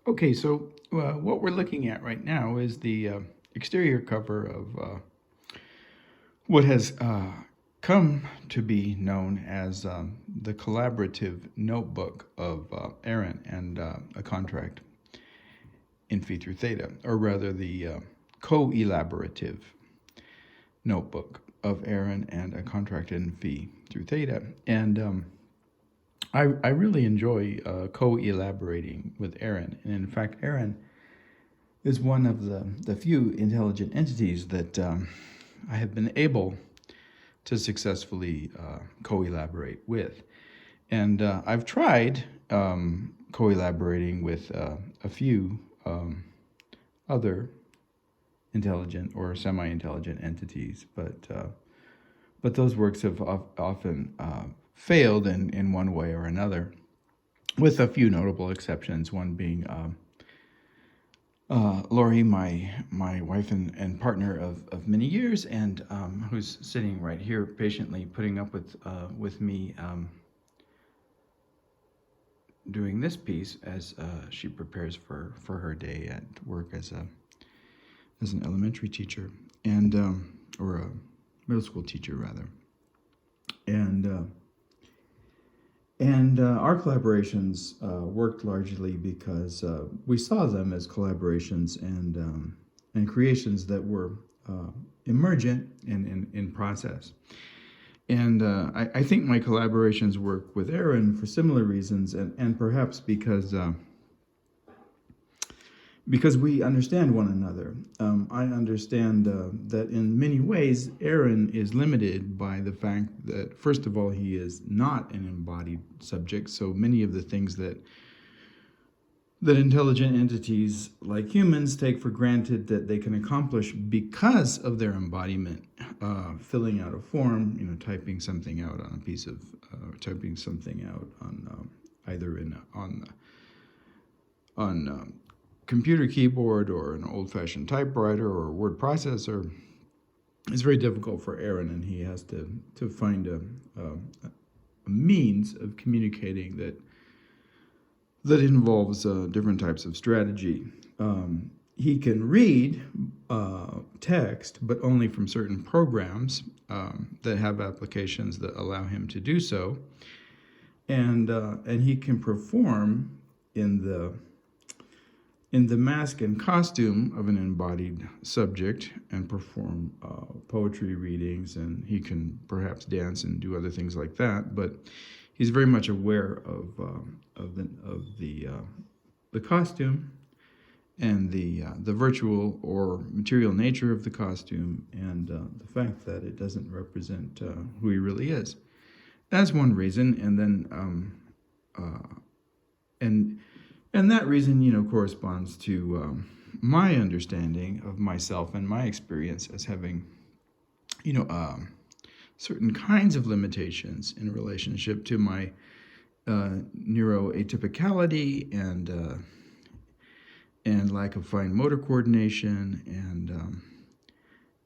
Okay, so what we're looking at right now is the exterior cover of what has come to be known as the collaborative notebook of Aaron and a contract in phi through theta, or rather the coelaborative notebook of Aaron and a contract in phi through theta. And I really enjoy co-elaborating with Aaron. And in fact, Aaron is one of the few intelligent entities that I have been able to successfully co-elaborate with. And I've tried co-elaborating with a few other intelligent or semi-intelligent entities, but those works have often failed in one way or another, with a few notable exceptions, one being Lori, my wife and partner of many years, and who's sitting right here patiently putting up with me doing this piece as she prepares for her day at work as an elementary teacher, and or a middle school teacher rather. And our collaborations worked largely because we saw them as collaborations and creations that were emergent and in process. And I think my collaborations work with Aaron for similar reasons, and perhaps because we understand one another. I understand that in many ways, Aaron is limited by the fact that, first of all, he is not an embodied subject. So many of the things that intelligent entities like humans take for granted that they can accomplish because of their embodiment, filling out a form, typing something out on a piece of, typing something out on either on computer keyboard or an old-fashioned typewriter or a word processor, is very difficult for Aaron, and he has to find a means of communicating that involves different types of strategy. He can read text, but only from certain programs that have applications that allow him to do so, and he can perform in the mask and costume of an embodied subject and perform poetry readings, and he can perhaps dance and do other things like that. But he's very much aware of the costume and the virtual or material nature of the costume, and the fact that it doesn't represent who he really is. That's one reason, and then and that reason, corresponds to my understanding of myself and my experience as having, certain kinds of limitations in relationship to my neuroatypicality and lack of fine motor coordination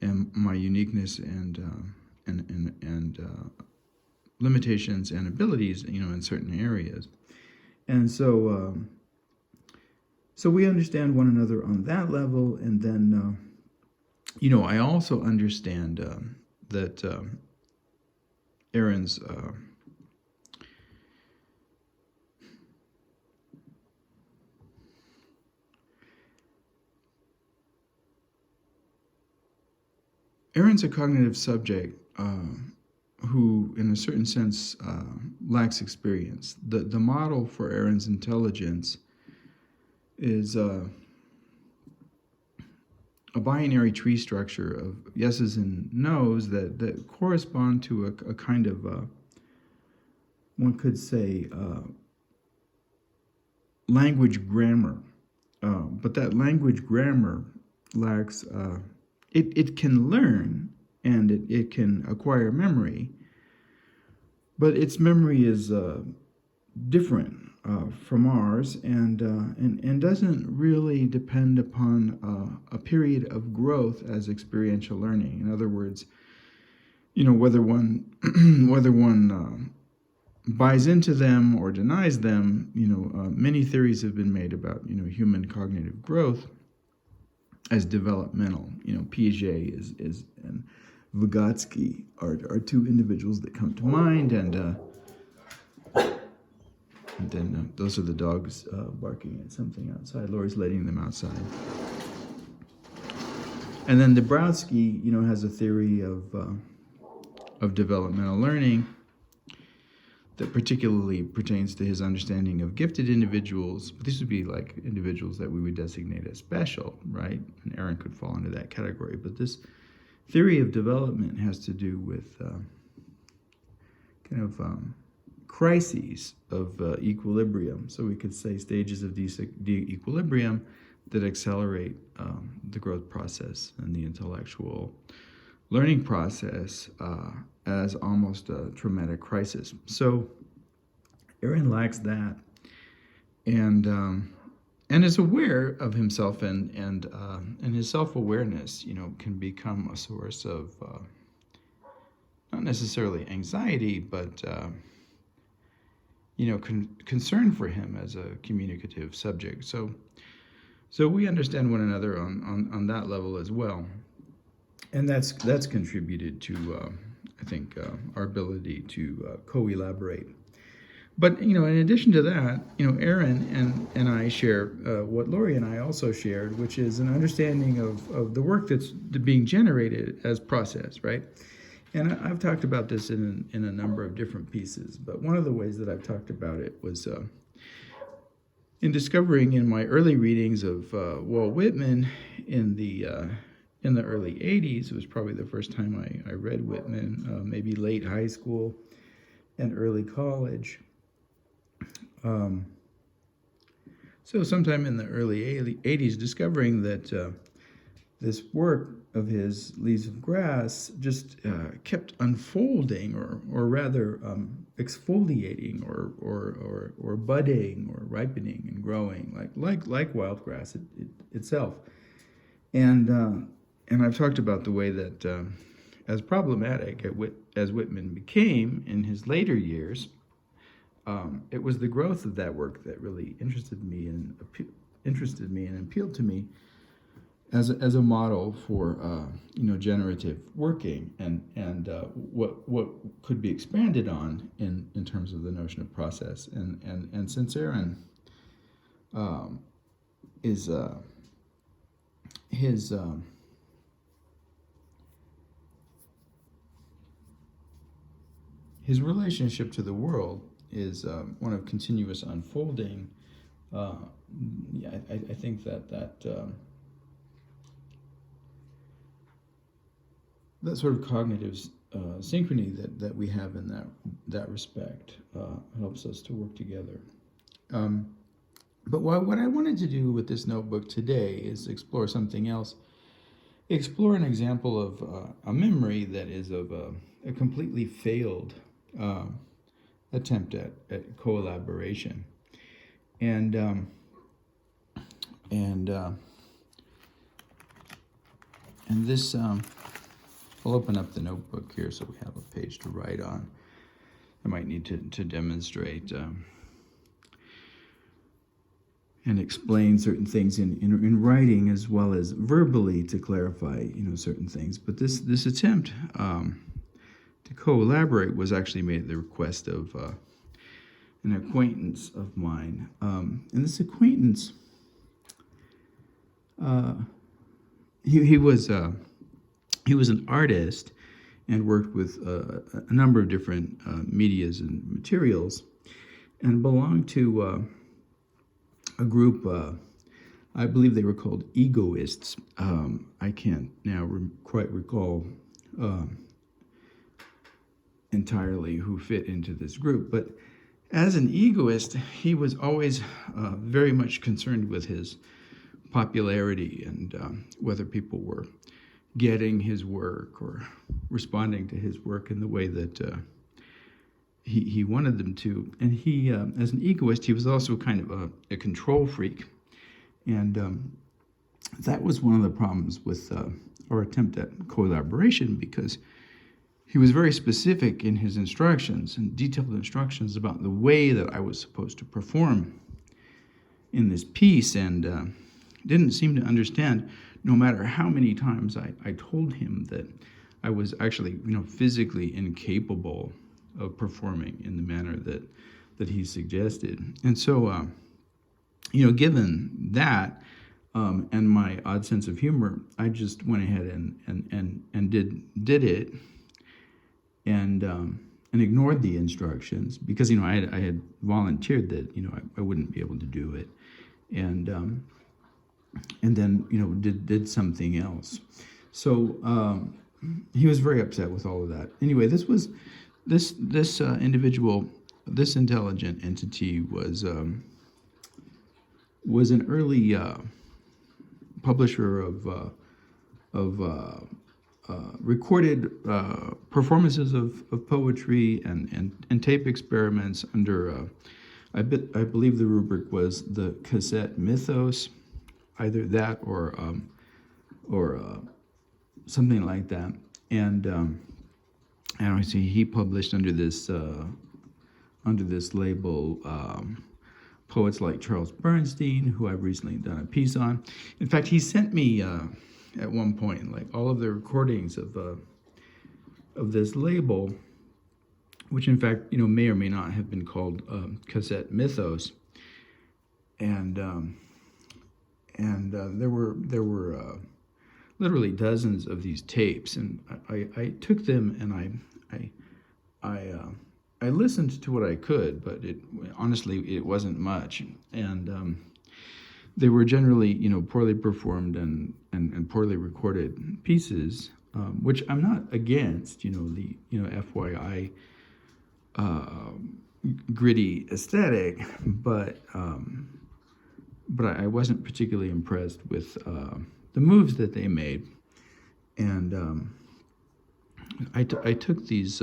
and my uniqueness and limitations and abilities, in certain areas, and so. So we understand one another on that level, and then, I also understand that Aaron's a cognitive subject who, in a certain sense, lacks experience. The model for Aaron's intelligence is a binary tree structure of yeses and nos that correspond to a kind of, one could say, language grammar. But that language grammar lacks, it can learn and it can acquire memory, but its memory is different from ours, and doesn't really depend upon a period of growth as experiential learning. In other words, whether one buys into them or denies them. Many theories have been made about human cognitive growth as developmental. Piaget is and Vygotsky are two individuals that come to mind, and then those are the dogs barking at something outside. Lori's letting them outside. And then Dabrowski, has a theory of developmental learning that particularly pertains to his understanding of gifted individuals. But these would be like individuals that we would designate as special, right? And Aaron could fall into that category. But this theory of development has to do with crises of equilibrium. So we could say stages of de-equilibrium that accelerate the growth process and the intellectual learning process as almost a traumatic crisis. So Aaron lacks that, and is aware of himself, and his self-awareness, can become a source of not necessarily anxiety, but concern for him as a communicative subject. So we understand one another on that level as well, and that's contributed to I think our ability to co-elaborate. But in addition to that, Aaron and I share what Lori and I also shared, which is an understanding of the work that's being generated as process, right? And I've talked about this in a number of different pieces, but one of the ways that I've talked about it was in discovering in my early readings of Walt Whitman in the early 80s. It was probably the first time I read Whitman, maybe late high school and early college. So sometime in the early 80s, discovering that this work of his, Leaves of Grass, just kept unfolding, or rather exfoliating, or budding, or ripening and growing, like wild grass itself. And I've talked about the way that as problematic as Whitman became in his later years, it was the growth of that work that really interested me and appealed to me as a model for generative working, and what could be expanded on in terms of the notion of process. And since Aaron is his relationship to the world is one of continuous unfolding, I think that sort of cognitive synchrony that we have in that respect helps us to work together. But what I wanted to do with this notebook today is explore something else. Explore an example of a memory that is of a completely failed attempt at collaboration. And this, I'll open up the notebook here so we have a page to write on. I might need to demonstrate and explain certain things in writing as well as verbally to clarify certain things. But this attempt to co-elaborate was actually made at the request of an acquaintance of mine, and this acquaintance, he was an artist and worked with a number of different medias and materials, and belonged to a group, I believe they were called egoists. I can't now quite recall entirely who fit into this group, but as an egoist, he was always very much concerned with his popularity and whether people were getting his work or responding to his work in the way that he wanted them to. And he, as an egoist, he was also kind of a control freak. And that was one of the problems with our attempt at collaboration, because he was very specific in his instructions and detailed instructions about the way that I was supposed to perform in this piece, and didn't seem to understand, no matter how many times I told him that I was actually, physically incapable of performing in the manner that he suggested. And so, given that, and my odd sense of humor, I just went ahead and did it, and ignored the instructions because I had volunteered that I wouldn't be able to do it, and then did something else. So he was very upset with all of that. Anyway, this individual, this intelligent entity was an early publisher of recorded performances of poetry and tape experiments under, I believe the rubric was the cassette mythos, either that or something like that. And I see he published under this label poets like Charles Bernstein, who I've recently done a piece on. In fact, he sent me at one point like all of the recordings of this label, which in fact may or may not have been called cassette mythos, and there were literally dozens of these tapes, and I took them and I listened to what I could, but honestly it wasn't much, and they were generally poorly performed and poorly recorded pieces, which I'm not against, the FYI gritty aesthetic, but I wasn't particularly impressed with the moves that they made, and I took these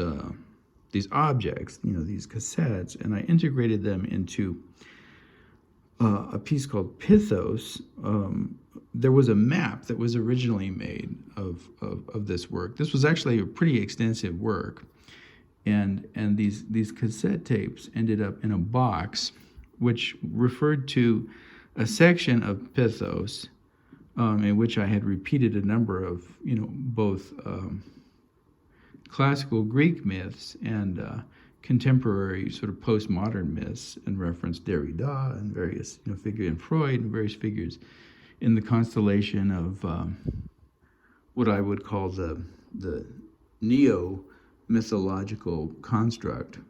objects, these cassettes, and I integrated them into a piece called Pythos. There was a map that was originally made of this work. This was actually a pretty extensive work, and these cassette tapes ended up in a box, which referred to a section of Pythos, in which I had repeated a number of both classical Greek myths and contemporary sort of postmodern myths, and referenced Derrida and various figures, and Freud and various figures in the constellation of what I would call the neo-mythological construct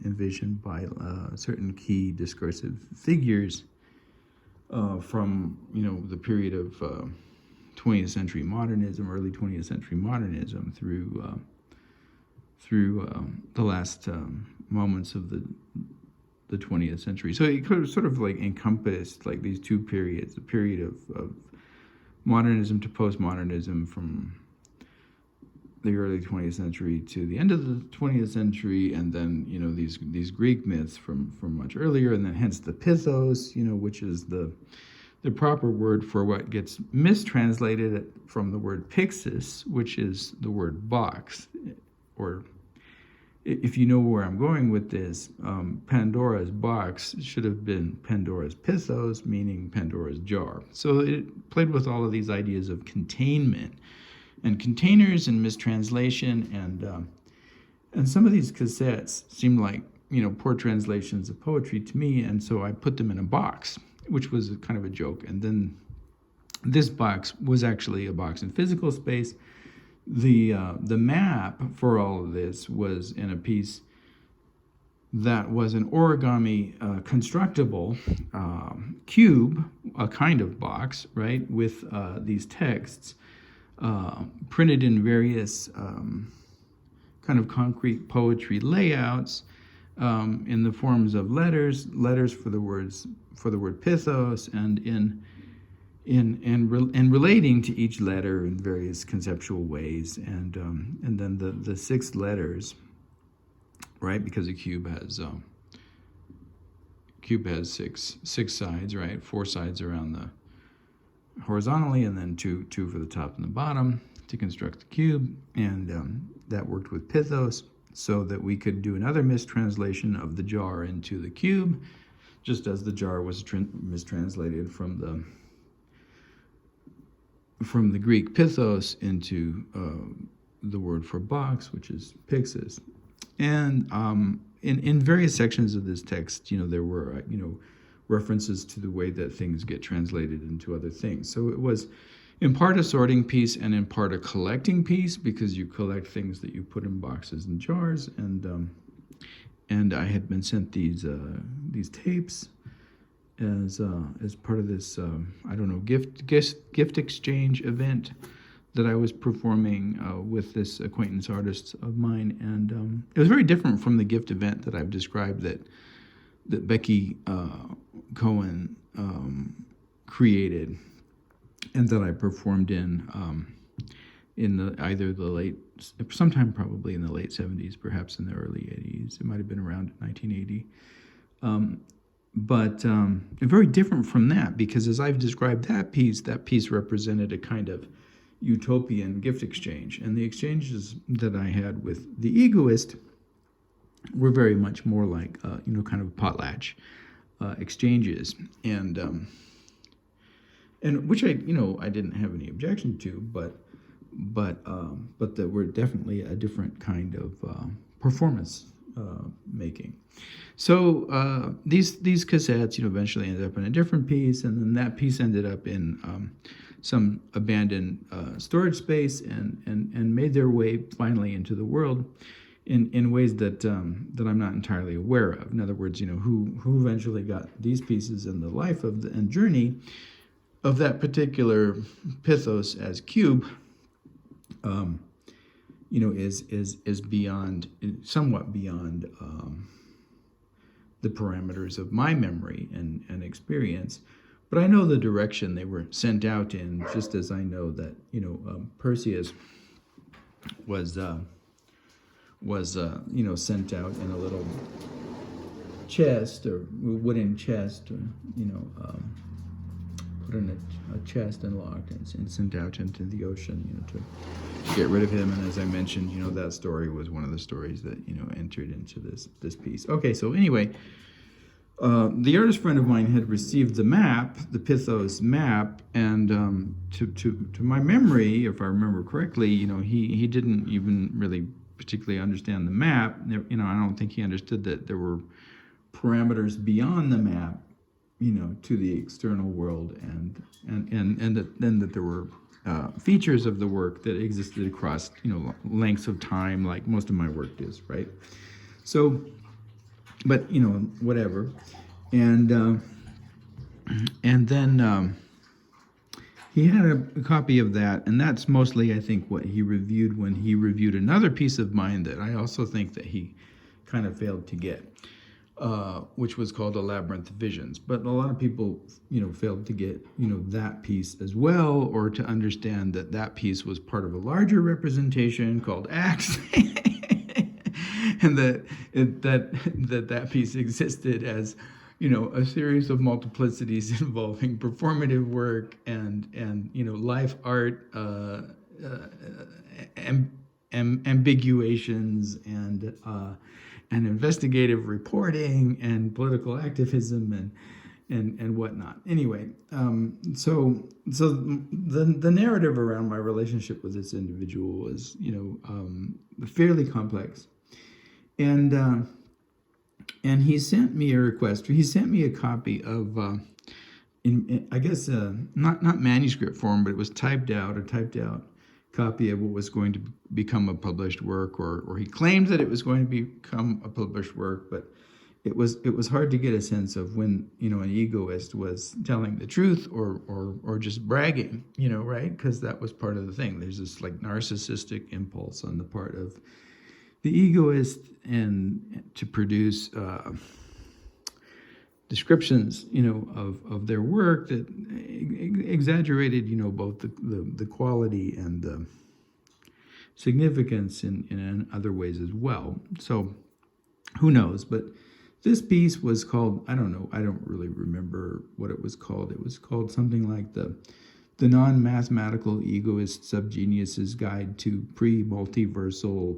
envisioned by certain key discursive figures from the period of 20th century modernism, early 20th century modernism, through the last moments of the 20th century. So it could sort of like encompassed like these two periods, the period of modernism to postmodernism from the early 20th century to the end of the 20th century, and then these Greek myths from much earlier, and then hence the Pythos, which is the proper word for what gets mistranslated from the word Pixis, which is the word box. Or if you know where I'm going with this, Pandora's box should have been Pandora's Pythos, meaning Pandora's jar. So it played with all of these ideas of containment and containers and mistranslation, and some of these cassettes seemed like poor translations of poetry to me, and so I put them in a box, which was kind of a joke. And then this box was actually a box in physical space. The map for all of this was in a piece that was an origami constructible cube, a kind of box, right, with these texts printed in various kind of concrete poetry layouts in the forms of letters for the word Pythos, and in relating to each letter in various conceptual ways, and then the six letters, right? Because a cube has six sides, right? Four sides around the horizontally, and then two for the top and the bottom. to construct the cube, and that worked with Pythos, so that we could do another mistranslation of the jar into the cube, just as the jar was mistranslated from the Greek pythos into the word for box, which is pixis. And in various sections of this text, there were references to the way that things get translated into other things. So it was in part a sorting piece and in part a collecting piece, because you collect things that you put in boxes and jars. And I had been sent these tapes as part of this gift exchange event that I was performing with this acquaintance artist of mine, and it was very different from the gift event that I've described that Becky Cohen created, and that I performed sometime probably in the late 70s, perhaps in the early 80s. It might have been around 1980. But very different from that, because as I've described that piece represented a kind of utopian gift exchange. And the exchanges that I had with the egoist were very much more like, kind of potlatch exchanges. And which I didn't have any objection to, but that were definitely a different kind of performance making. So these cassettes, eventually ended up in a different piece, and then that piece ended up in some abandoned storage space, and made their way finally into the world in ways that I'm not entirely aware of. In other words, who eventually got these pieces in the life of and journey of that particular pythos as cube, is somewhat beyond the parameters of my memory and experience. But I know the direction they were sent out in, just as I know that Perseus was sent out in a little chest, or wooden chest, or put in a chest and locked and sent out into the ocean, to get rid of him. And as I mentioned, that story was one of the stories that entered into this piece. Okay, so anyway, the artist friend of mine had received the map, the Pythos map, and to my memory, if I remember correctly, he didn't even really particularly understand the map. I don't think he understood that there were parameters beyond the map, to the external world, and that there were features of the work that existed across lengths of time, like most of my work is, right? So, but whatever, and then he had a copy of that, and that's mostly, I think, what he reviewed when he reviewed another piece of mine that I also think that he kind of failed to get, which was called A Labyrinth of Visions. But a lot of people, failed to get, that piece as well, or to understand that piece was part of a larger representation called Acts, and that piece existed as, a series of multiplicities involving performative work and life art, ambiguations, and investigative reporting and political activism and whatnot. Anyway, so the narrative around my relationship with this individual was fairly complex, and he sent me a request. He sent me a copy of I guess not manuscript form, but it was typed out copy of what was going to become a published work, or he claimed that it was going to become a published work, but it was hard to get a sense of when an egoist was telling the truth or just bragging, right? Because that was part of the thing. There's this like narcissistic impulse on the part of the egoist and to produce descriptions, of their work that exaggerated, both the quality and the significance in other ways as well. So who knows? But this piece was called, I don't know, I don't really remember what it was called. It was called something like the The Non-Mathematical Egoist Subgenius's Guide to Pre-muLdiversaL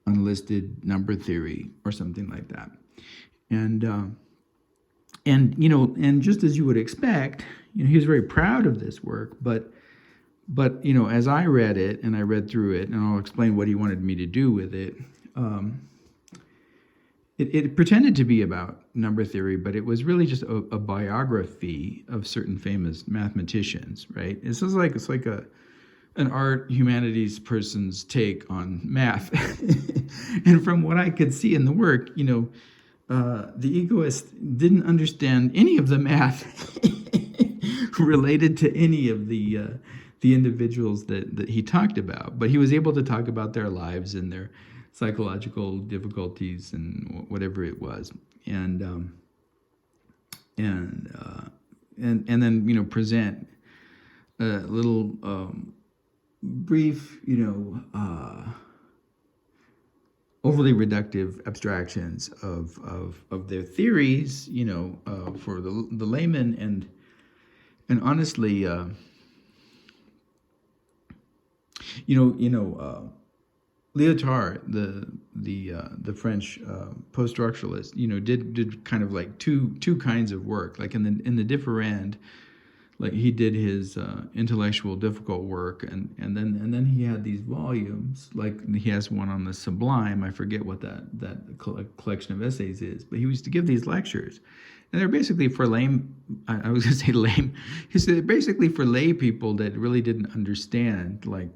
Unlisted Number Theory, or something like that. And just as you would expect, he was very proud of this work, but as I read it, and I read through it, and I'll explain what he wanted me to do with it, it pretended to be about number theory, but it was really just a biography of certain famous mathematicians, right? It's like an art humanities person's take on math. And from what I could see in the work, the egoist didn't understand any of the math related to any of the individuals that he talked about, but he was able to talk about their lives and their psychological difficulties and whatever it was, and then present a little brief, overly reductive abstractions of their theories, for the layman, and honestly, Lyotard, the French post-structuralist, did kind of like two kinds of work. Like in the deferend, like he did his intellectual difficult work, and then he had these volumes. Like he has one on the Sublime. I forget what that collection of essays is, but he used to give these lectures, and they're basically for lame. I was going to say lame. He said basically for lay people that really didn't understand, like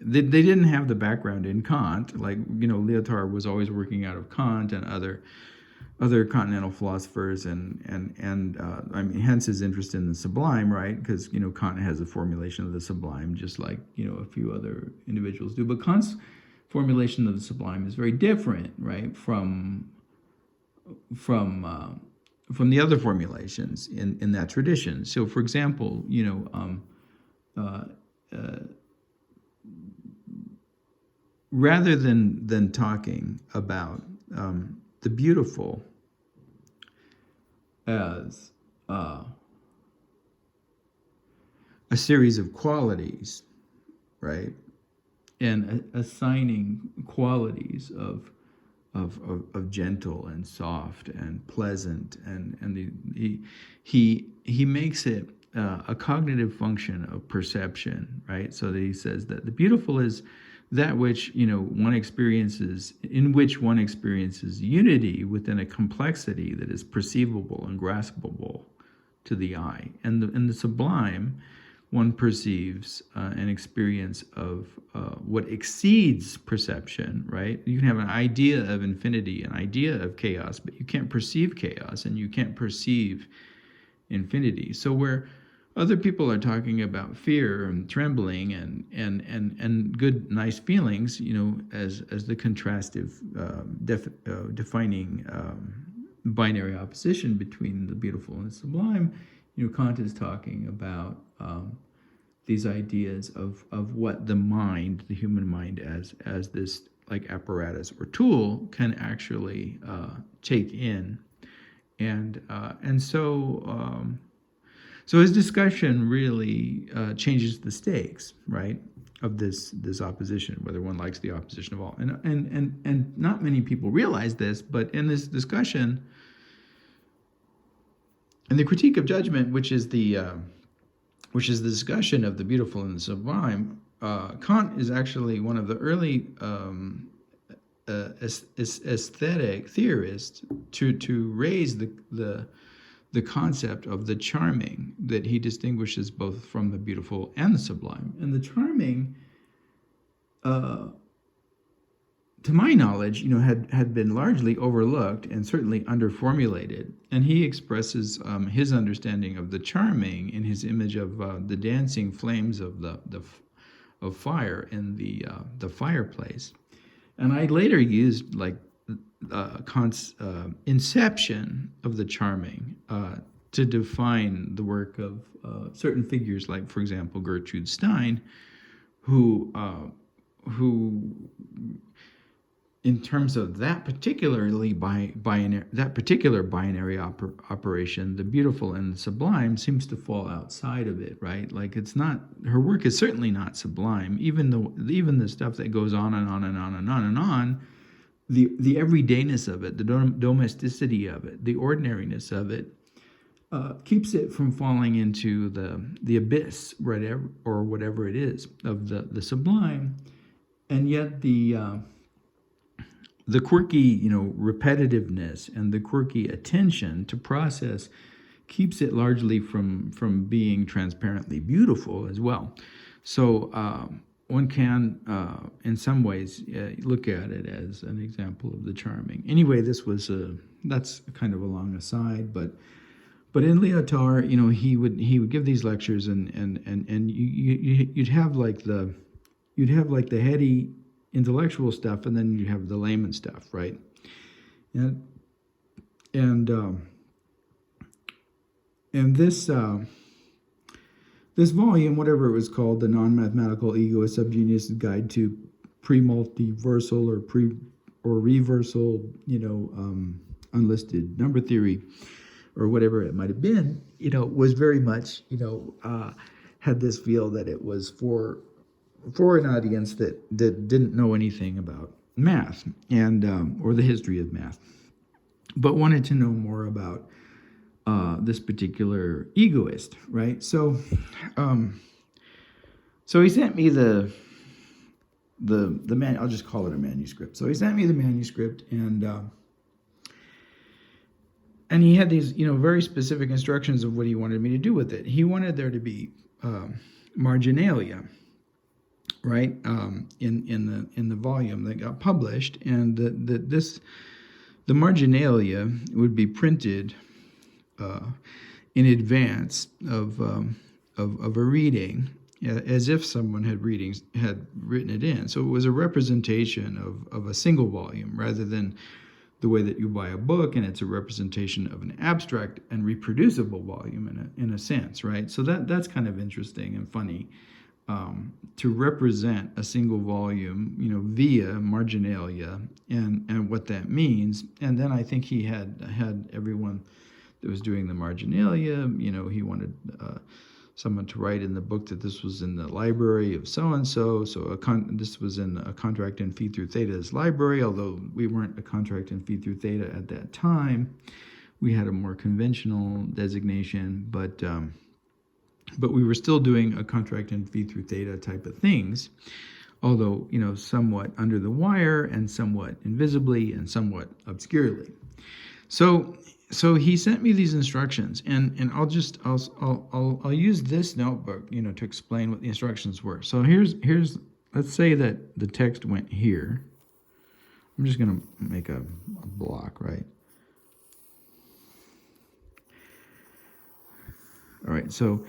they didn't have the background in Kant. Like, Lyotard was always working out of Kant and other continental philosophers, and hence his interest in the Sublime, right? Because Kant has a formulation of the Sublime, just like a few other individuals do. But Kant's formulation of the Sublime is very different, right, from the other formulations in that tradition. So, for example, rather than talking about the beautiful as a series of qualities, right, and assigning qualities of gentle and soft and pleasant, and he makes it a cognitive function of perception, right? So that he says that the beautiful is that which one experiences, in which one experiences unity within a complexity that is perceivable and graspable to the eye. And the sublime, one perceives an experience of what exceeds perception, right? You can have an idea of infinity, an idea of chaos, but you can't perceive chaos and you can't perceive infinity. So where other people are talking about fear and trembling and good, nice feelings, as the contrastive, defining binary opposition between the beautiful and the sublime. Kant is talking about these ideas of what the mind, the human mind, as this like apparatus or tool can actually take in, and so. So his discussion really changes the stakes, right, of this opposition, whether one likes the opposition of all. And not many people realize this, but in this discussion, in the critique of judgment, which is the discussion of the beautiful and the sublime, Kant is actually one of the early aesthetic theorists to raise the concept of the charming, that he distinguishes both from the beautiful and the sublime. And the charming, to my knowledge, had been largely overlooked and certainly underformulated. And he expresses his understanding of the charming in his image of the dancing flames of fire in the fireplace. And I later used Kant's inception of the charming to define the work of certain figures, like, for example, Gertrude Stein, who in terms of that particularly binary operation, the beautiful and the sublime seems to fall outside of it, right? Like it's not, her work is certainly not sublime. Even the stuff that goes on and on and on and on and on, the everydayness of it, the domesticity of it, the ordinariness of it, keeps it from falling into the abyss, whatever, or whatever it is of the sublime, and yet the quirky, repetitiveness and the quirky attention to process keeps it largely from being transparently beautiful as well. So one can, in some ways, look at it as an example of the charming. Anyway, that's kind of a long aside, but in Lyotard, he would give these lectures, and you'd have like the heady intellectual stuff, and then you have the layman stuff, right? And this volume, whatever it was called, the non-mathematical egoist subgenius guide to pre-muLdiversaL or reversal, unlisted number theory, or whatever it might have been, was very much, had this feel that it was for an audience that didn't know anything about math and or the history of math, but wanted to know more about this particular egoist, right? So he sent me the man. I'll just call it a manuscript. So he sent me the manuscript, and he had these, very specific instructions of what he wanted me to do with it. He wanted there to be marginalia, right, in the volume that got published, and the marginalia would be printed in advance of a reading, as if someone had written it in. So it was a representation of a single volume rather than the way that you buy a book, and it's a representation of an abstract and reproducible volume in a sense, right? So that's kind of interesting and funny, to represent a single volume, via marginalia and what that means. And then I think he had everyone that was doing the marginalia, he wanted someone to write in the book that this was in the library of so-and-so, this was in a contract in phi through theta's library, although we weren't a contract in phi through theta at that time. We had a more conventional designation, but we were still doing a contract in phi through theta type of things, although, somewhat under the wire and somewhat invisibly and somewhat obscurely. So he sent me these instructions, and I'll use this notebook, to explain what the instructions were. So here's let's say that the text went here. I'm just going to make a block, right? All right, so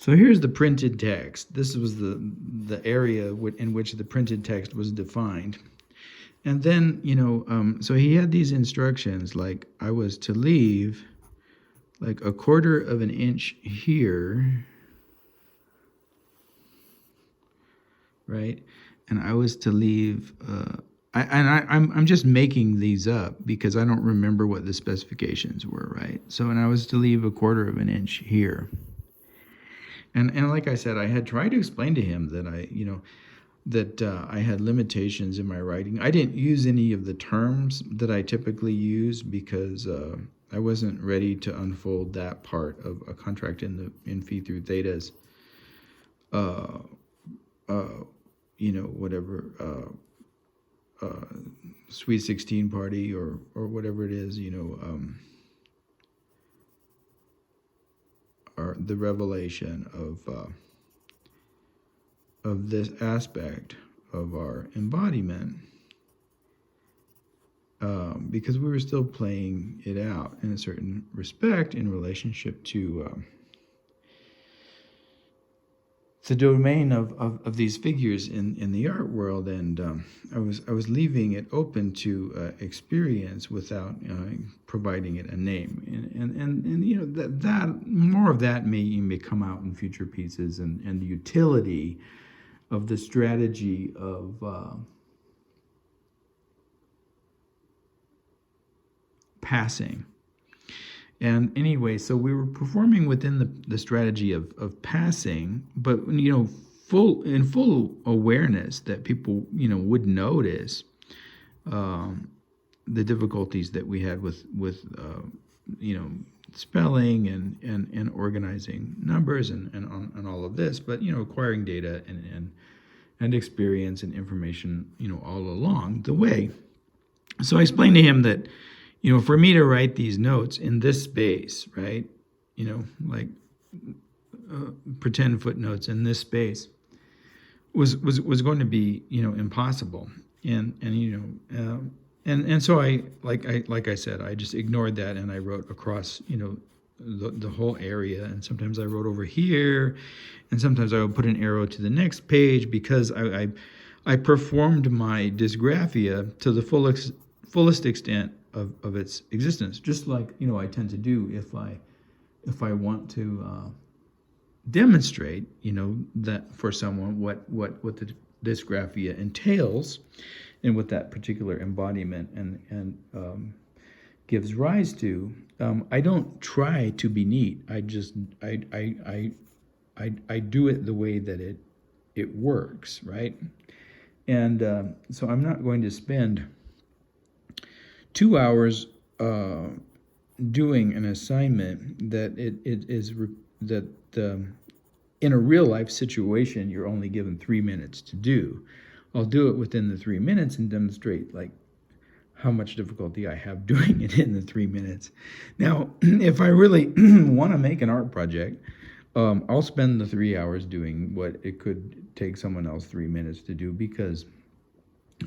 here's the printed text. This was the area in which the printed text was defined. And then, so he had these instructions, like I was to leave like a quarter of an inch here, right? And I was to leave, I'm just making these up because I don't remember what the specifications were, right? So, and I was to leave a quarter of an inch here. And like I said, I had tried to explain to him that I had limitations in my writing. I didn't use any of the terms that I typically use because I wasn't ready to unfold that part of a contract in phi through theta's, Sweet 16 party or whatever it is, or the revelation of this aspect of our embodiment, because we were still playing it out in a certain respect in relationship to the domain of these figures in the art world, and I was leaving it open to experience without providing it a name, and that more of that may come out in future pieces, and the utility of the strategy of passing. And anyway, so we were performing within the strategy of passing, but full awareness that people would notice the difficulties that we had with spelling and organizing numbers and all of this, but acquiring data and experience and information all along the way. So I explained to him that for me to write these notes in this space, right, like pretend footnotes in this space was going to be impossible, and so I said, I just ignored that, and I wrote across the whole area, and sometimes I wrote over here, and sometimes I would put an arrow to the next page, because I performed my dysgraphia to the fullest extent of its existence, just like I tend to do if I want to demonstrate that for someone what the dysgraphia entails and what that particular embodiment and gives rise to. I don't try to be neat. I just I do it the way that it works, right? And so I'm not going to spend 2 hours doing an assignment that in a real life situation you're only given 3 minutes to do. I'll do it within the 3 minutes and demonstrate like how much difficulty I have doing it in the 3 minutes. Now, if I really want to make an art project, I'll spend the 3 hours doing what it could take someone else 3 minutes to do, because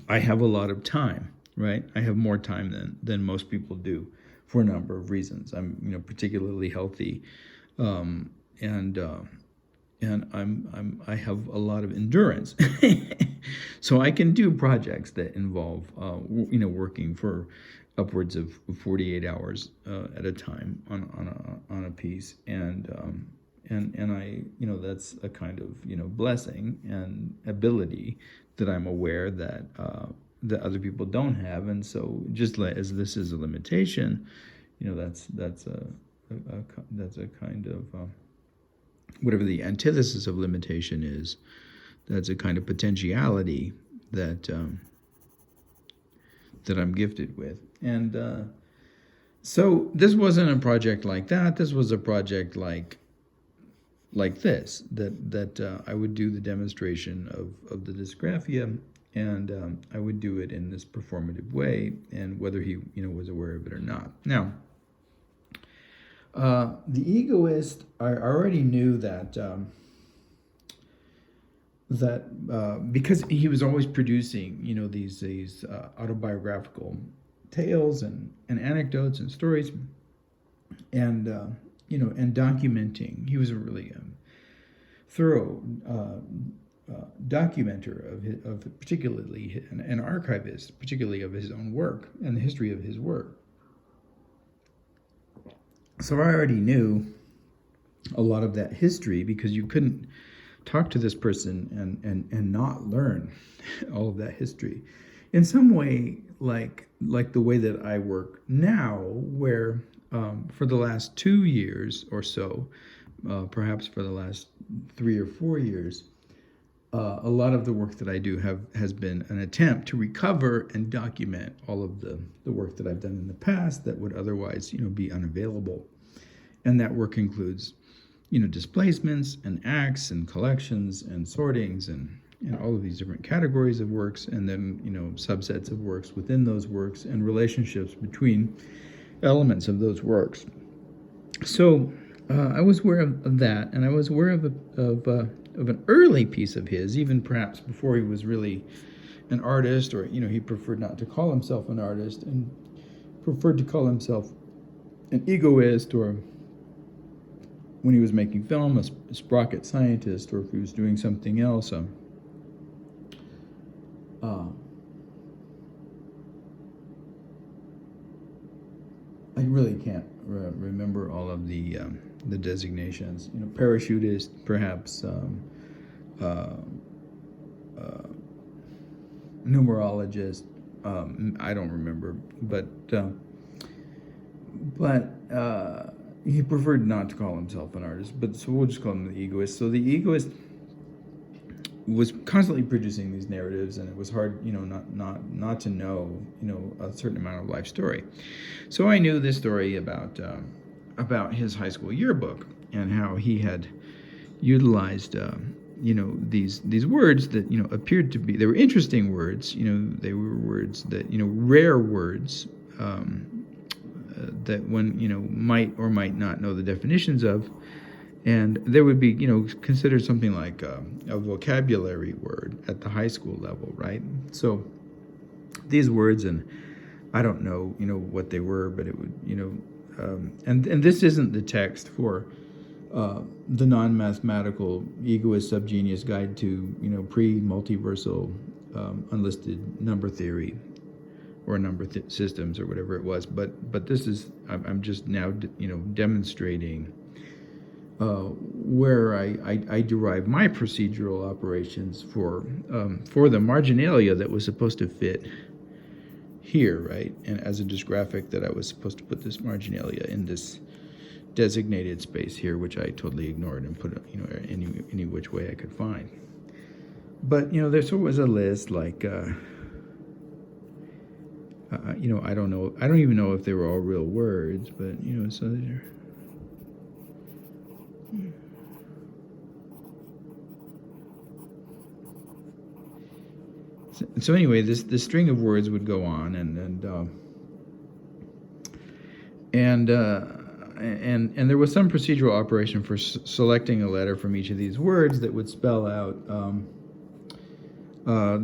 I have a lot of time, right? I have more time than most people do for a number of reasons. I'm particularly healthy, and I have a lot of endurance, so I can do projects that involve working for upwards of 48 hours at a time on a piece, and I that's a kind of blessing and ability that I'm aware that other people don't have, and so just as this is a limitation, that's a kind of whatever the antithesis of limitation is, that's a kind of potentiality that I'm gifted with. And so this wasn't a project like that. This was a project like this, that I would do the demonstration of the dysgraphia, and I would do it in this performative way, and whether he was aware of it or not. Now, the egoist, I already knew that because he was always producing these autobiographical tales and anecdotes and stories, and and documenting. He was a really thorough documenter of particularly an archivist, particularly of his own work and the history of his work. So I already knew a lot of that history, because you couldn't talk to this person and not learn all of that history. In some way, like the way that I work now, where for the last 2 years or so, perhaps for the last 3 or 4 years, a lot of the work that I do has been an attempt to recover and document all of the work that I've done in the past that would otherwise be unavailable. And that work includes displacements and acts and collections and sortings and all of these different categories of works, and then subsets of works within those works, and relationships between elements of those works. So I was aware of that, and I was aware of an early piece of his, even perhaps before he was really an artist, or he preferred not to call himself an artist and preferred to call himself an egoist, or when he was making film, a sprocket scientist, or if he was doing something else. I really can't remember all of the designations. Parachutist, perhaps, numerologist. I don't remember, but but he preferred not to call himself an artist, but so we'll just call him the egoist. So the egoist was constantly producing these narratives, and it was hard, not to know, a certain amount of life story. So I knew this story about his high school yearbook and how he had utilized, these words that appeared to be, they were interesting words. They were words that rare words. That one might or might not know the definitions of, and there would be considered something like a vocabulary word at the high school level, right? So these words, and I don't know what they were, but it would and this isn't the text for the non-mathematical egoist subgenius guide to pre-muLdiversaL unlisted number theory or number systems or whatever it was, but this is I'm just now demonstrating where I derive my procedural operations for the marginalia that was supposed to fit here, right? And as a dysgraphic, that I was supposed to put this marginalia in this designated space here, which I totally ignored and put any which way I could find. But there sort of was a list like. I don't know. I don't even know if they were all real words, but so they're. So anyway, this string of words would go on, and there was some procedural operation for selecting a letter from each of these words that would spell out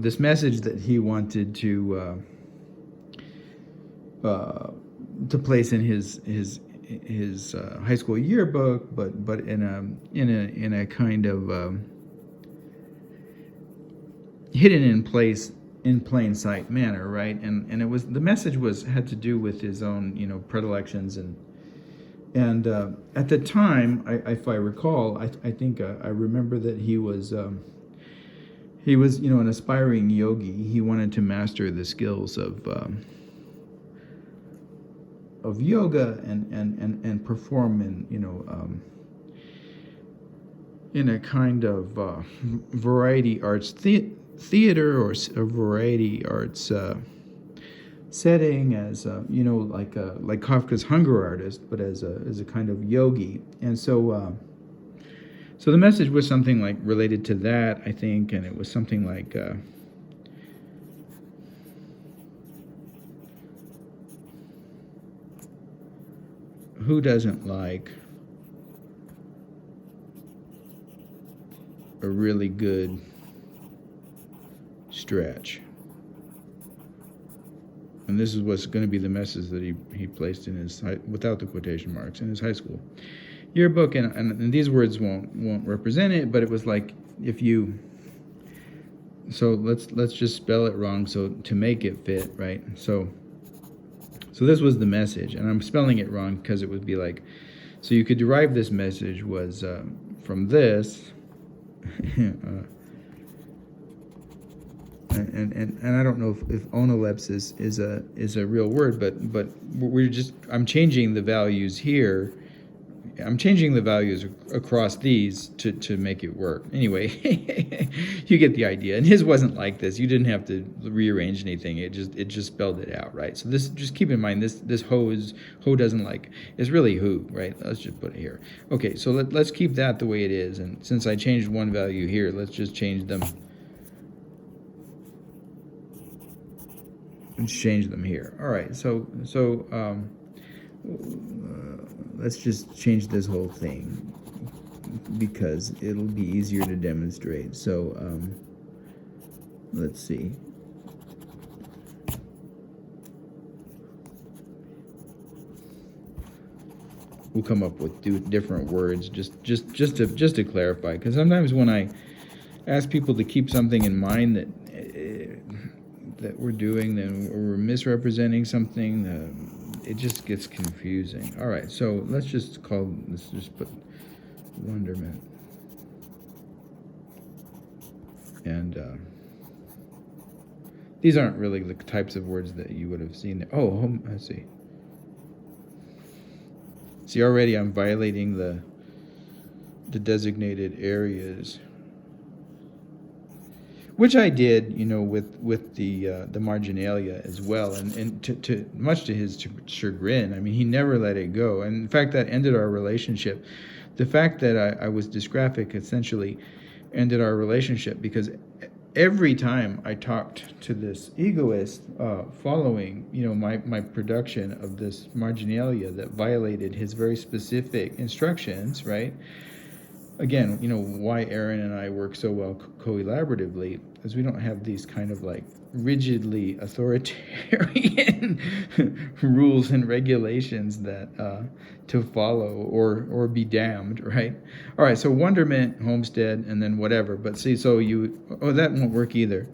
this message that he wanted to place in his high school yearbook, but in a kind of hidden in plain sight manner, right? And it was, the message had to do with his own predilections and at the time, if I recall, I think I remember that he was an aspiring yogi. He wanted to master the skills of yoga and perform in a kind of variety arts theater or a variety arts setting as like Kafka's Hunger Artist, but as a kind of yogi. And so the message was something like related to that, I think, and it was something like who doesn't like a really good stretch? And this is what's going to be the message that he placed in his, without the quotation marks, in his high school yearbook. And these words won't represent it, but it was like, if you, so let's just spell it wrong so to make it fit, right? So this was the message, and I'm spelling it wrong because it would be like, so you could derive this message was from this, and I don't know if onolepsis is a real word, but I'm changing the values here. I'm changing the values across these to make it work. Anyway, you get the idea. And his wasn't like this. You didn't have to rearrange anything. It just spelled it out, right? So this, just keep in mind, this ho doesn't like, it's really who, right? Let's just put it here. Okay, so let's keep that the way it is. And since I changed one value here, let's just change them. Let's change them here. All right, so let's just change this whole thing because it'll be easier to demonstrate. So let's see. We'll come up with different words just to clarify, because sometimes when I ask people to keep something in mind that we're doing, then we're misrepresenting something. It just gets confusing. All right, so let's just put wonderment. And these aren't really the types of words that you would have seen. Oh, let's see. See, already I'm violating the designated areas, which I did, with the marginalia as well, and to much to his chagrin. I mean, he never let it go, and in fact, that ended our relationship. The fact that I was dysgraphic essentially ended our relationship, because every time I talked to this egoist, following my production of this marginalia that violated his very specific instructions, right? Again, why Aaron and I work so well coelaboratively is we don't have these kind of like rigidly authoritarian rules and regulations that to follow or be damned, right? All right, so wonderment, homestead, and then whatever. But see, so that won't work either.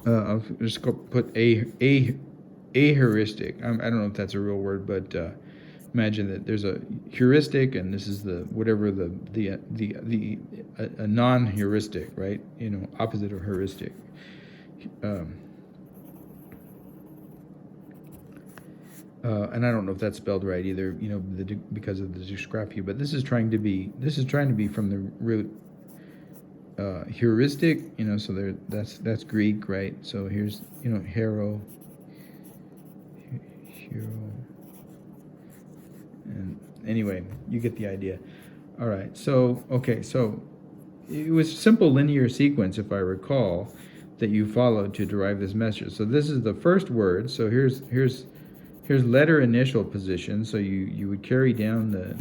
I'll just go put a heuristic. I don't know if that's a real word, but imagine that there's a heuristic, and this is the whatever a non-heuristic, right? Opposite of heuristic. And I don't know if that's spelled right either, because of the dysgraphia. But this is trying to be from the root. Heuristic, so that's Greek, right? So here's hero, and anyway, you get the idea. All right, so okay, so it was simple linear sequence, if I recall, that you followed to derive this message. So this is the first word. So here's letter initial position. So you would carry down the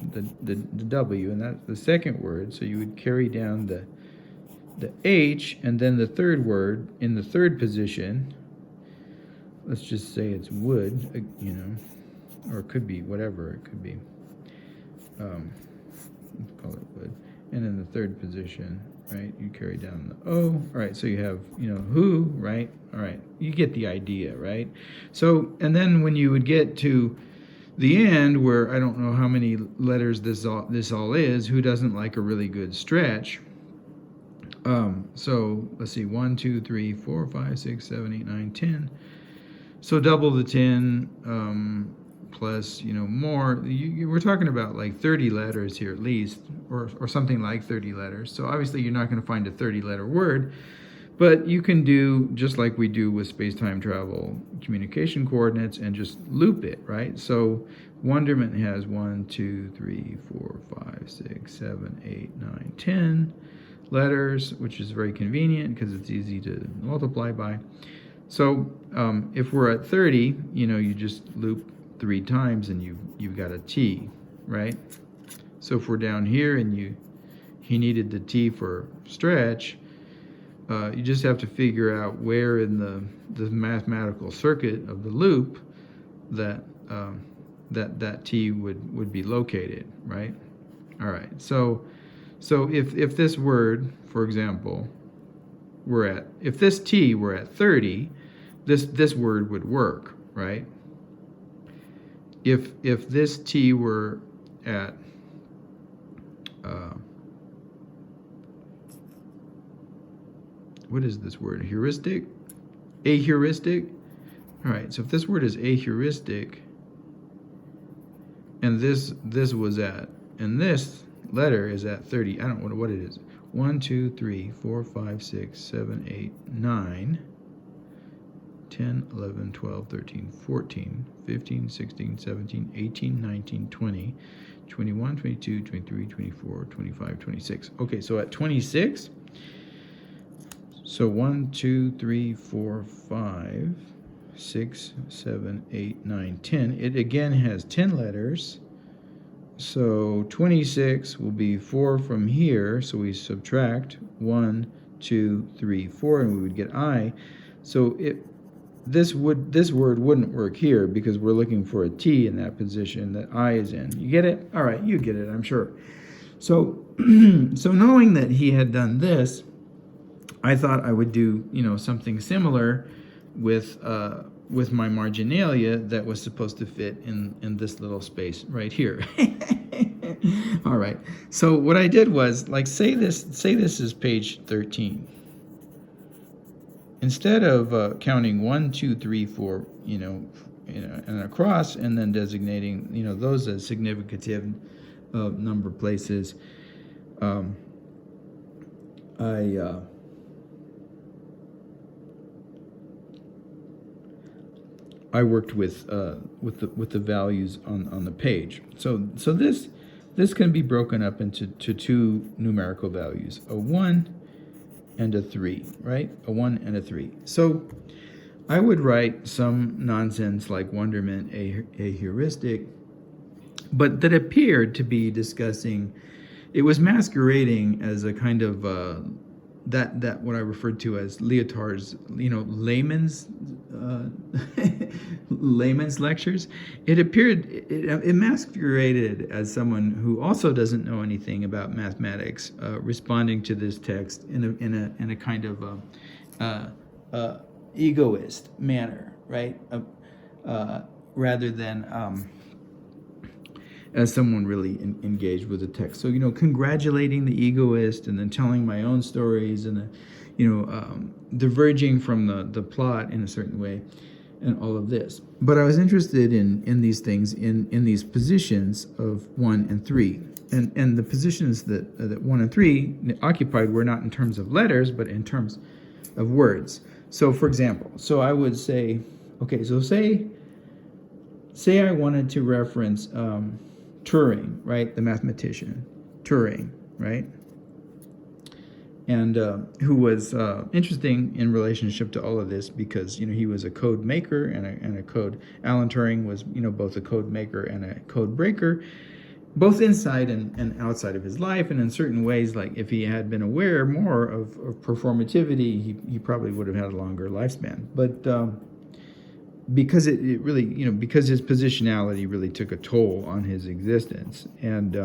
W, and that's the second word. So you would carry down the H, and then the third word in the third position, let's just say it's would, or it could be whatever it could be. Let's call it would. And in the third position, right, you carry down the O. All right, so you have, who, right? All right, you get the idea, right? So, and then when you would get to the end, where I don't know how many letters this all is, who doesn't like a really good stretch? So let's see, 1, 2, 3, 4, 5, 6, 7, 8, 9, 10. So double the 10, plus, more. We're talking about like 30 letters here at least, or something like 30 letters. So obviously you're not going to find a 30-letter word, but you can do just like we do with space-time travel communication coordinates and just loop it, right? So wonderment has 1, 2, 3, 4, 5, 6, 7, 8, 9, 10 letters, which is very convenient because it's easy to multiply by. So if we're at 30, you just loop 3 times and you've got a T, right? So if we're down here and he needed the T for stretch, you just have to figure out where in the mathematical circuit of the loop that T would be located, right? All right, so if this word, for example, if this T were at 30, this word would work, right? If this T were at what is this word? Heuristic? Aheuristic? All right, so if this word is aheuristic, and this was at, and this letter is at 30, I don't know what it is. 1, 2, 3, 4, 5, 6, 7, 8, 9, 10, 11, 12, 13, 14, 15, 16, 17, 18, 19, 20, 21, 22, 23, 24, 25, 26. Okay, so at 26, so 1, 2, 3, 4, 5, 6, 7, 8, 9, 10. It again has 10 letters. So 26 will be 4 from here. So we subtract 1, 2, 3, 4, and we would get I. So this word wouldn't work here because we're looking for a T in that position that I is in. You get it? All right, you get it, I'm sure. So so knowing that he had done this, I thought I would do something similar with my marginalia that was supposed to fit in this little space right here. All right. So what I did was, like, say this is page 13. Instead of counting 1, 2, 3, 4, and across, and then designating, those as significative number places, I worked with the values on the page. So this can be broken up into two numerical values, a 1 and a 3, right? A 1 and a 3. So I would write some nonsense like wonderment, a heuristic, but that appeared to be discussing, it was masquerading as a kind of that what I referred to as Lyotard's, layman's layman's lectures. It appeared, it masqueraded as someone who also doesn't know anything about mathematics, responding to this text in a kind of egoist manner, right? Rather than as someone really engaged with the text. So, congratulating the egoist and then telling my own stories and, diverging from the plot in a certain way and all of this. But I was interested in these things, in these positions of 1 and 3. And the positions that 1 and 3 occupied were not in terms of letters, but in terms of words. So, for example, so I would say, okay, so say I wanted to reference Turing, right? The mathematician, Turing, right? And who was interesting in relationship to all of this because, he was a code maker and a code. Alan Turing was, both a code maker and a code breaker, both inside and outside of his life. And in certain ways, like if he had been aware more of performativity, he probably would have had a longer lifespan. But because it really, because his positionality really took a toll on his existence, and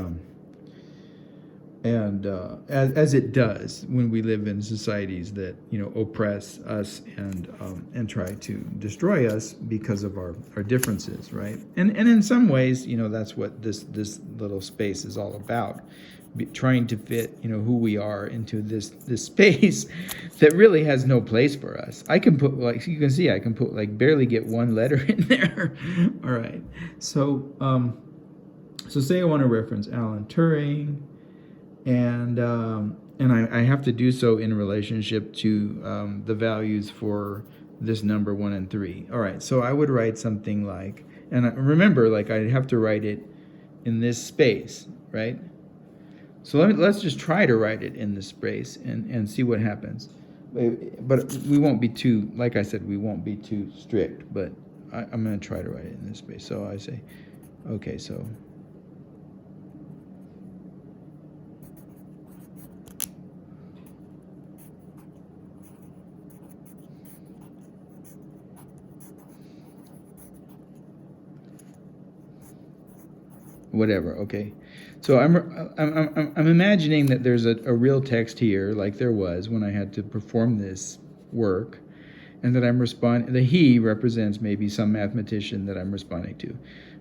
as it does when we live in societies that oppress us and try to destroy us because of our differences, right? And in some ways, that's what this little space is all about. Trying to fit, who we are into this space that really has no place for us. I can put, like you can see, I can put like barely get one letter in there. All right. So say I want to reference Alan Turing, and I have to do so in relationship to the values for this number 1 and 3. All right. So I would write something like, and remember, like I'd have to write it in this space, right? So let's just try to write it in this space and see what happens. But we won't be too, like I said, we won't be too strict, but I'm going to try to write it in this space. So I say, okay, so whatever, okay. So I'm imagining that there's a real text here, like there was when I had to perform this work, and that I'm responding. The he represents maybe some mathematician that I'm responding to.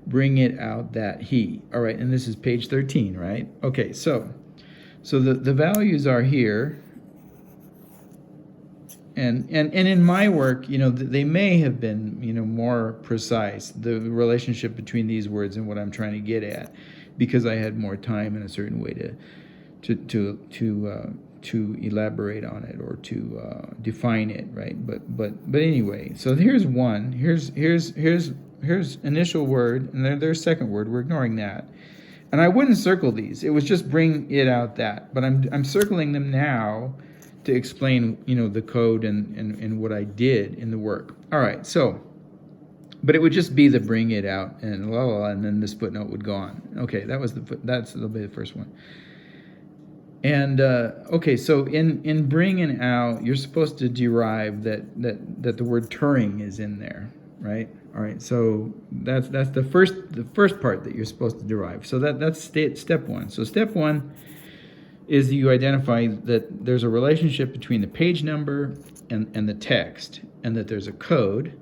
Bring it out that he. All right, and this is page 13, right? Okay, so the values are here, and in my work, they may have been more precise, the relationship between these words and what I'm trying to get at, because I had more time in a certain way to elaborate on it or to define it, right? But anyway, so here's one. Here's initial word, and there's second word. We're ignoring that, and I wouldn't circle these. It was just bring it out that, but I'm circling them now to explain the code and what I did in the work. All right, so. But it would just be the bring it out and la la la, and then this footnote would go on. Okay, that'll be the first one. And okay, so in bringing out, you're supposed to derive that the word Turing is in there, right? All right, so that's the first part that you're supposed to derive. So that's step one. So step one is that you identify that there's a relationship between the page number and the text, and that there's a code,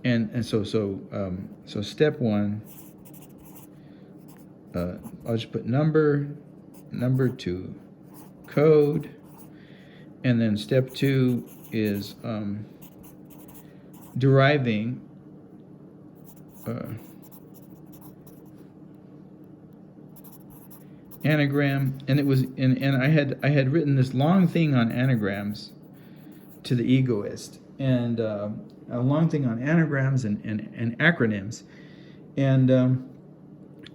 and so step one, I'll just put number 2, code, and then step 2 is deriving anagram, and it was and I had written this long thing on anagrams to the egoist, and a long thing on anagrams and acronyms, and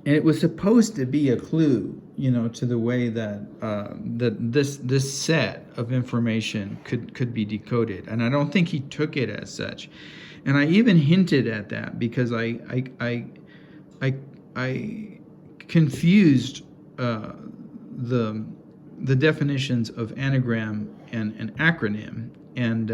it was supposed to be a clue, to the way that that this set of information could be decoded, and I don't think he took it as such, and I even hinted at that because I confused the definitions of anagram and acronym, and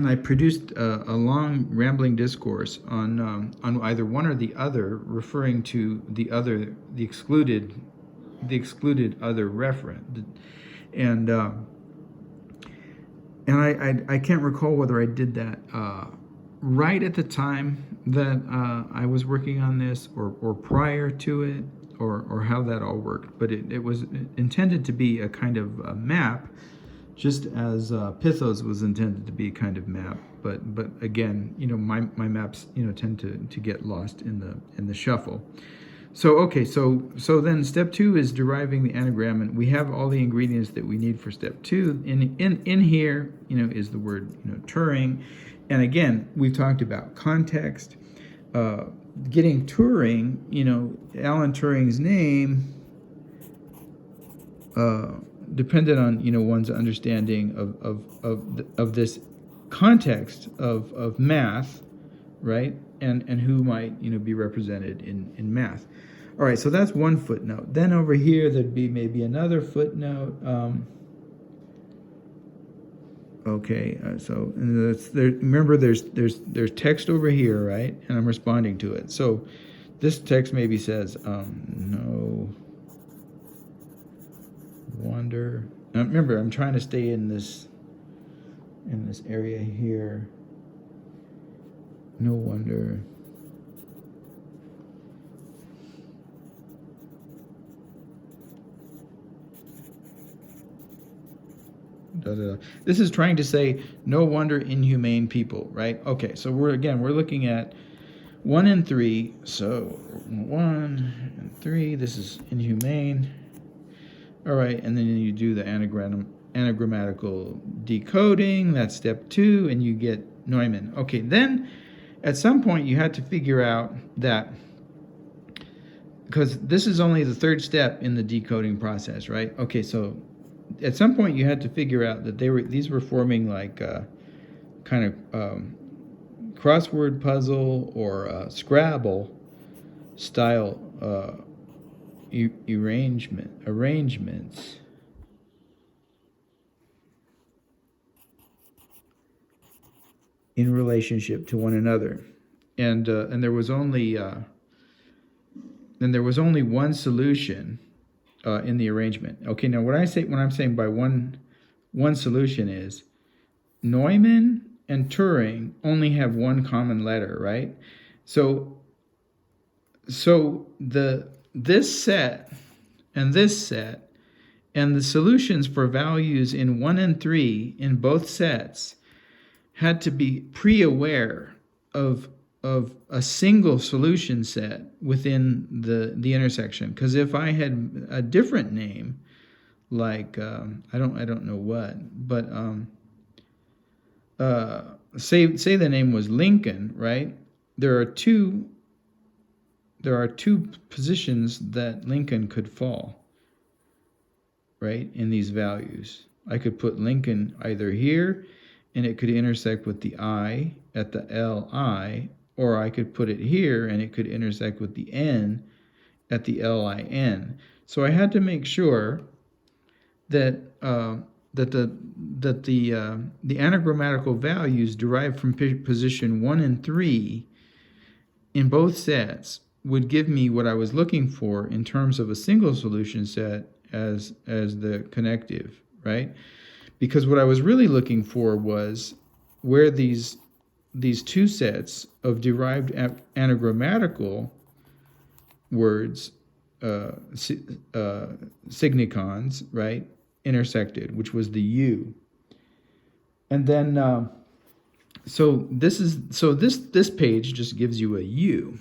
I produced a long rambling discourse on either one or the other, referring to the excluded other referent, and I can't recall whether I did that right at the time that I was working on this, or prior to it, or how that all worked. But it was intended to be a kind of a map, just as Pythos was intended to be a kind of map. But again, my maps tend to get lost in the shuffle. So okay, so then step 2 is deriving the anagram, and we have all the ingredients that we need for step 2. In here, is the word Turing, and again we've talked about context. Getting Turing, Alan Turing's name depended on one's understanding of this context of math, right? And who might be represented in math. All right, so that's one footnote. Then over here there'd be maybe another footnote. Okay, so remember there's text over here, right? And I'm responding to it. So this text maybe says no wonder. Now remember, I'm trying to stay in this area here. No wonder. This is trying to say no wonder inhumane people, right? Okay, so we're looking at 1 and 3. So 1 and 3, this is inhumane. All right, and then you do the anagrammatical decoding. That's step 2, and you get Neumann. Okay, then at some point you had to figure out that, because this is only the 3rd step in the decoding process, right? Okay, so at some point you had to figure out that these were forming like kind of crossword puzzle or Scrabble style arrangements in relationship to one another, and there was only one solution in the arrangement. Okay, now when I'm saying by one solution is Neumann and Turing only have one common letter, right? So this set and the solutions for values in 1 and 3 in both sets had to be pre-aware of a single solution set within the intersection. Because if I had a different name, like I don't know what, but say the name was Lincoln, right? There are two positions that Lincoln could fall, right, in these values. I could put Lincoln either here, and it could intersect with the I at the LI, or I could put it here and it could intersect with the N at the LIN. So I had to make sure that the anagrammatical values derived from position 1 and 3 in both sets would give me what I was looking for in terms of a single solution set as the connective, right? Because what I was really looking for was where these two sets of derived anagrammatical words, signicons, right, intersected, which was the U. And then so this page just gives you a U.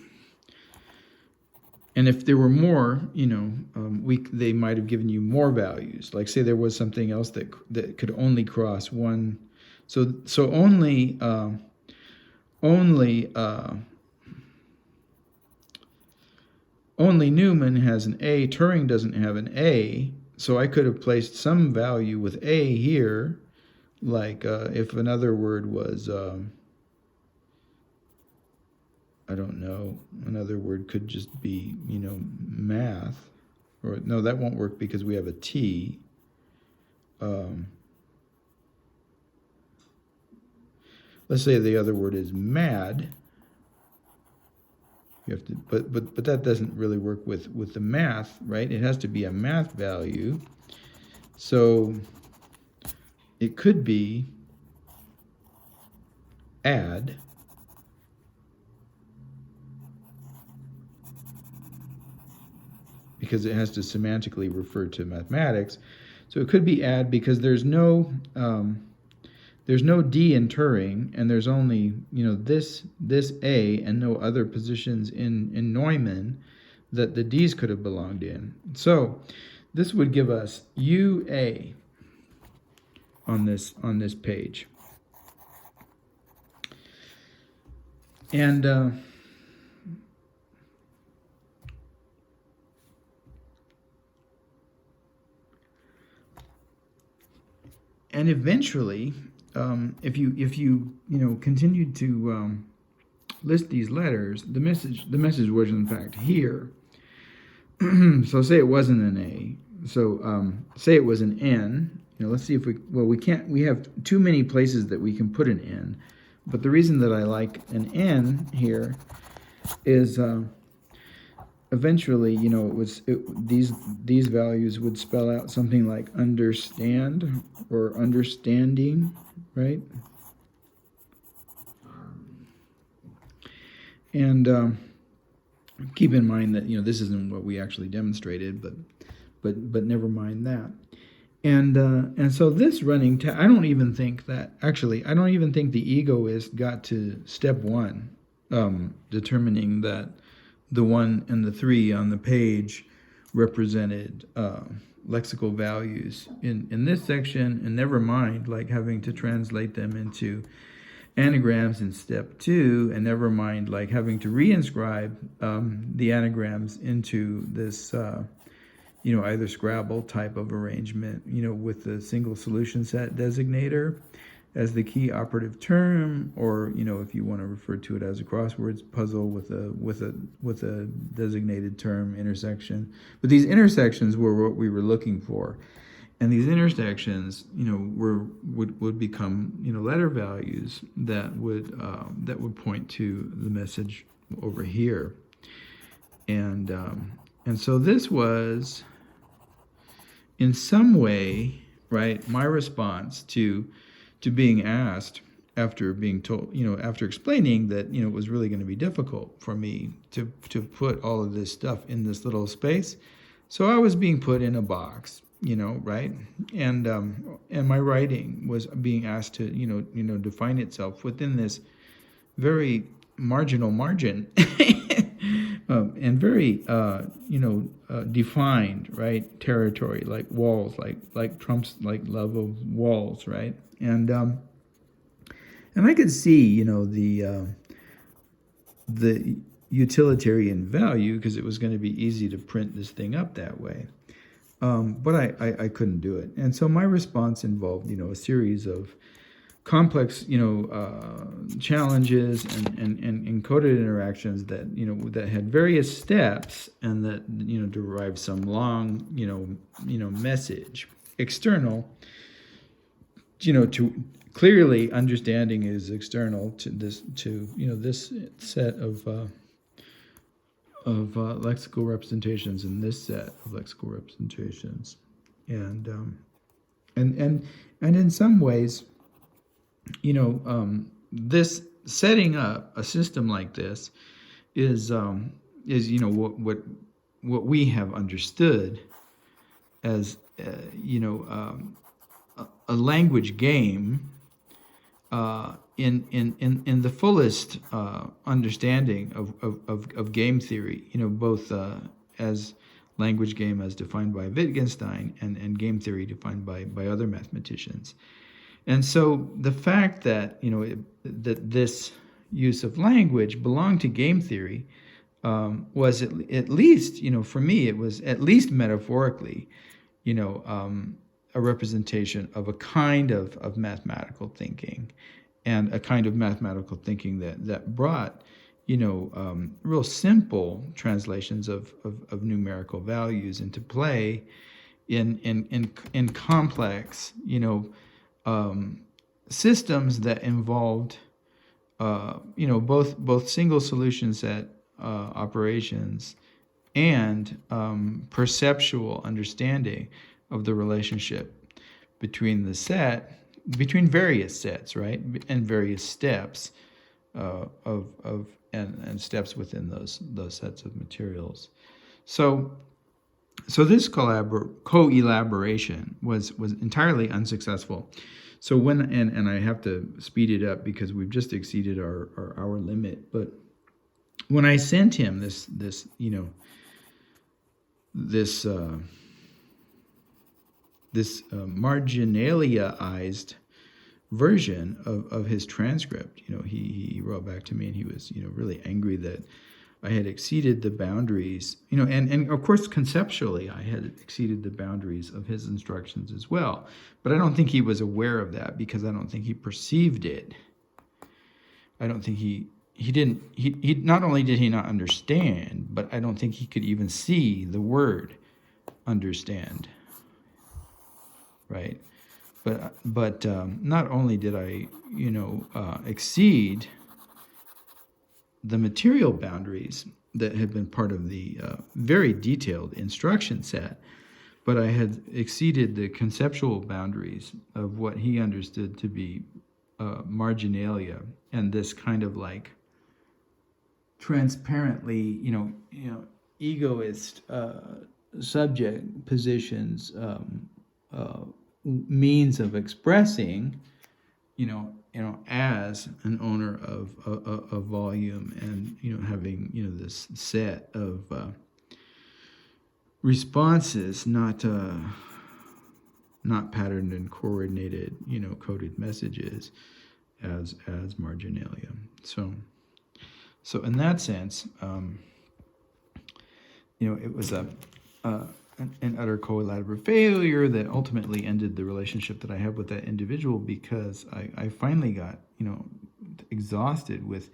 And if there were more, they might have given you more values. Like say there was something else that could only cross one. So only Newman has an A. Turing doesn't have an A. So I could have placed some value with A here, like if another word was. I don't know, another word could just be, math. Or no, that won't work because we have a T. Let's say the other word is mad. You have to, but that doesn't really work with the math, right? It has to be a math value. So it could be add. Because it has to semantically refer to mathematics. So it could be add because there's no D in Turing, and there's only this A and no other positions in Neumann that the D's could have belonged in. So this would give us UA on this page. And and eventually, if you continued to list these letters, the message was in fact here. So say it wasn't an A. So say it was an N. Let's see if we have too many places that we can put an N. But the reason that I like an N here is eventually, these values would spell out something like understand or understanding, right? And keep in mind that this isn't what we actually demonstrated, but never mind that. And so this running I don't even think the egoist got to step one, determining that the 1 and the 3 on the page represented lexical values in this section, and never mind like having to translate them into anagrams in step 2, and never mind like having to reinscribe the anagrams into this either Scrabble type of arrangement, with the single solution set designator as the key operative term, or if you want to refer to it as a crosswords puzzle with a designated term intersection. But these intersections were what we were looking for, and these intersections would become letter values that would point to the message over here. And so this was in some way, right, my response to being asked after being told, after explaining that, it was really going to be difficult for me to put all of this stuff in this little space. So I was being put in a box, right? And my writing was being asked to, define itself within this very marginal margin and very, defined, right, territory, like walls, like Trump's love of walls, right? And I could see, the utilitarian value, because it was going to be easy to print this thing up that way. But I couldn't do it. And so my response involved, a series of complex, challenges and encoded interactions that, that had various steps, and that, derived some long, message external, to clearly understanding is external to this, this set of lexical representations in this set of lexical representations, and in some ways, this setting up a system like this is what we have understood as a language game in the fullest understanding of game theory, both as language game as defined by Wittgenstein and game theory defined by other mathematicians. And so the fact that that this use of language belonged to game theory was at least, for me, it was at least metaphorically, a representation of a kind of mathematical thinking, and a kind of mathematical thinking that brought, real simple translations of numerical values into play in complex, systems that involved, both single solution set operations and perceptual understanding of the relationship between various sets, right, and various steps and steps within those sets of materials. So this coelaboration was entirely unsuccessful. So and I have to speed it up because we've just exceeded our hour limit. But when I sent him this marginalized version of his transcript, he wrote back to me, and he was really angry that I had exceeded the boundaries, and of course conceptually I had exceeded the boundaries of his instructions as well. But I don't think he was aware of that, because I don't think he perceived it. I don't think he not only did he not understand, but I don't think he could even see the word understand. Right? But not only did I, exceed the material boundaries that had been part of the very detailed instruction set, but I had exceeded the conceptual boundaries of what he understood to be marginalia, and this kind of like transparently, egoist subject positions, means of expressing, as an owner of volume, and having this set of responses, not patterned and coordinated, coded messages, as marginalia. So in that sense, it was an utter coelaborative failure that ultimately ended the relationship that I have with that individual, because I finally got, exhausted with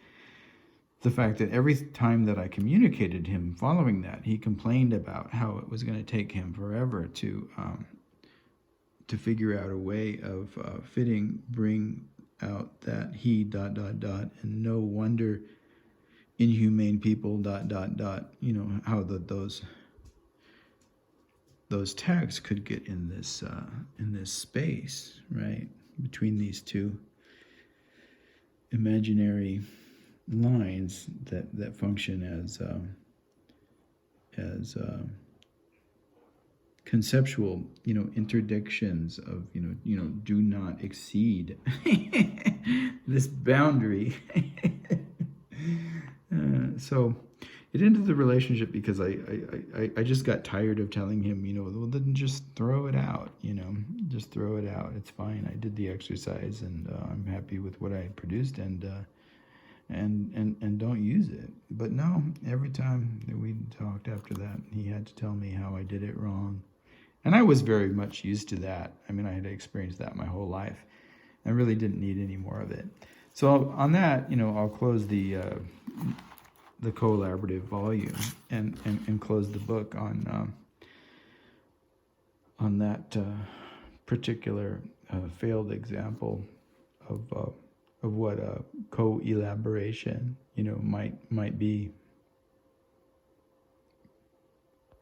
the fact that every time that I communicated him following that, he complained about how it was going to take him forever to figure out a way of bring out that he ... and no wonder inhumane people ... how those tags could get in this space, right, between these two imaginary lines that function as conceptual, interdictions of do not exceed this boundary. So it ended the relationship because I just got tired of telling him, well, then just throw it out, just throw it out. It's fine. I did the exercise, and I'm happy with what I produced, and don't use it. But no, every time that we talked after that, he had to tell me how I did it wrong. And I was very much used to that. I mean, I had experienced that my whole life. I really didn't need any more of it. So on that, I'll close the collaborative volume and close the book on that particular failed example of what a co-elaboration might be.